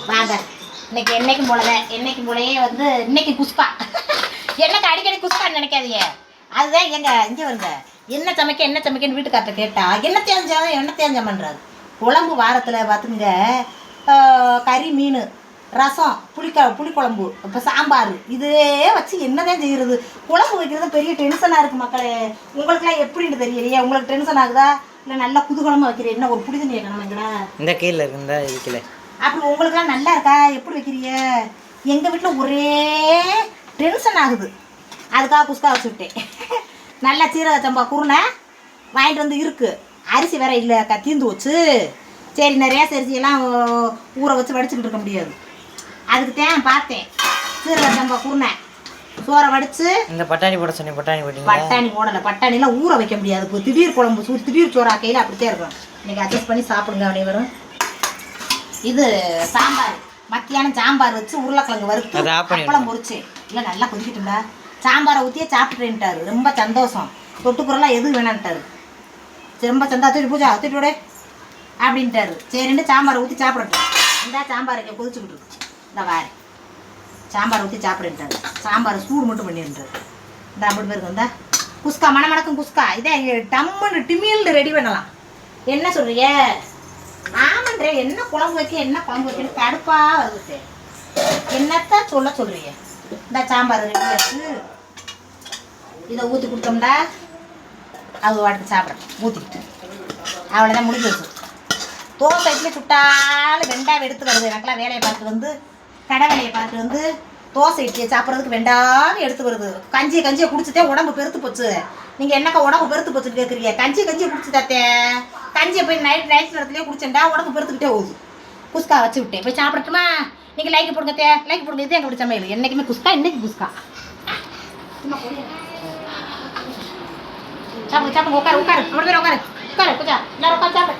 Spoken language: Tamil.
வாங்க இன்னைக்கு என்னைக்கும் போலதான், என்னைக்கும் போலயே வந்து இன்னைக்கு குஸ்கா. என்னக்கு அடிக்கடி குஸ்கான்னு நினைக்காதீங்க. அதுதான் எங்க இங்கே வருங்க. என்ன சமைக்கன்னு வீட்டுக்கார்ட்ட கேட்டா என்ன தேஞ்சம் பண்ணுறாரு. குழம்பு வாரத்தில் பார்த்துங்க, கறி மீன் ரசம் புளிக்குழம்பு இப்போ சாம்பார் இதே வச்சு என்னதான் செய்கிறது. குழம்பு வைக்கிறது பெரிய டென்ஷனாக இருக்குது மக்களே. உங்களுக்குலாம் எப்படின்னு தெரியலையே. உங்களுக்கு டென்ஷன் ஆகுதா இல்லை நல்லா குதூகலமாக வைக்கிறேன்? என்ன ஒரு புடி தண்ணி வைக்கணுங்களா? இந்த கீழே இருக்குந்தா இருக்கல. அப்படி உங்களுக்குலாம் நல்லா இருக்கா? எப்படி வைக்கிறீங்க? எங்கள் வீட்டில் ஒரே டென்ஷன் ஆகுது. அதுக்காக குஸ்கா வச்சு விட்டேன். நல்லா சீரக சம்பா குருணை வாங்கிட்டு வந்து இருக்குது. அரிசி வேற இல்லை, தீந்து வச்சு. சரி நிறையா அரிசியெல்லாம் ஊற வச்சு வடிச்சுக்கிட்டு இருக்க முடியாது. அதுக்கு தான் பார்த்தேன் சீரக சம்பா குருணை சோறை வடித்து. இந்த பட்டாணி போட சொன்னேன், பட்டாணி போடலை. பட்டாணிலாம் ஊற வைக்க முடியாது. இப்போ திடீர் குழம்பு திடீர் சோறு ஆக்கையில் அப்படித்தான் இருக்கும். இன்றைக்கி அட்ஜஸ்ட் பண்ணி சாப்பிடுங்க அனைவரும். இது சாம்பார், மத்தியானம் சாம்பார் வச்சு உருளைக்கிழங்கு வறுத்து அப்பளம் பொரிச்சு. இல்லை நல்லா கொதிக்கிட்டுண்டா. சாம்பாரை ஊற்றியே சாப்பிட்றேன்ட்டாரு. ரொம்ப சந்தோஷம். தொட்டுக்குறலாம் எதுவும் வேணான்ட்டாரு. ரொம்ப சந்தோஷம். பூஜா ஊற்றிட்டு அப்படின்ட்டாரு. சரின்ட்டு சாம்பாரை ஊற்றி சாப்பிடட்டும். இந்த சாம்பார் இங்கே கொதிச்சுக்கிட்டு இருக்கு. இந்த வார சாம்பார் ஊற்றி சாப்பிட்றேன்ட்டாரு. சாம்பார் சூடு மட்டும் பண்ணிடுறாரு. இந்த அப்படி பேருக்கு வந்தா குஸ்கா மணமணக்கும் குஸ்கா. இதே டம்முன்னு டிமில்னு ரெடி பண்ணலாம். என்ன சொல்கிறீங்க? ஆமான்றே. என்ன குழம்பு வைக்கன்னு கடுப்பாக வருது. என்னத்தான் சொல்கிறீங்க? இந்த சாம்பார் ரெடி வச்சு இதை ஊற்றி கொடுத்தோம்டா அது வாட்டுக்கு சாப்பிட்றேன். ஊற்றிக்கிட்டு அவ்வளோதான் முடிஞ்சு வச்சு. தோசை இட்லி சுட்டாலும் வெண்டாவை எடுத்து வருது. எனக்கெல்லாம் வேலையை பார்த்துட்டு வந்து கடை வேலையை பார்த்துட்டு வந்து தோசை இட்லியை சாப்பிட்றதுக்கு வெண்டாவே எடுத்து வருது. கஞ்சியை குடிச்சுட்டே உடம்பு பெருத்து போச்சு. நீங்கள் என்னக்கா உடம்பு பெருத்து போச்சுன்னு கேட்குறீங்க? கஞ்சியை குடிச்சு தாத்தே. கஞ்சியை போய் நைட் நேரத்துலேயே குடிச்சேன்டா உடம்பு பெருத்துக்கிட்டே போகுது. குஸ்கா வச்சு விட்டேன். போய் சாப்பிடட்டுமா? நீங்கள் லைக் போடுங்க லைக் போடுங்க. இது எங்கள் சமையல் என்றைக்குமே குஸ்கா. இன்றைக்கி குஸ்கா சாப்பிடுங்க. உட்காரு கொஞ்சம் எல்லாரும் உட்காரு சாப்பிடு.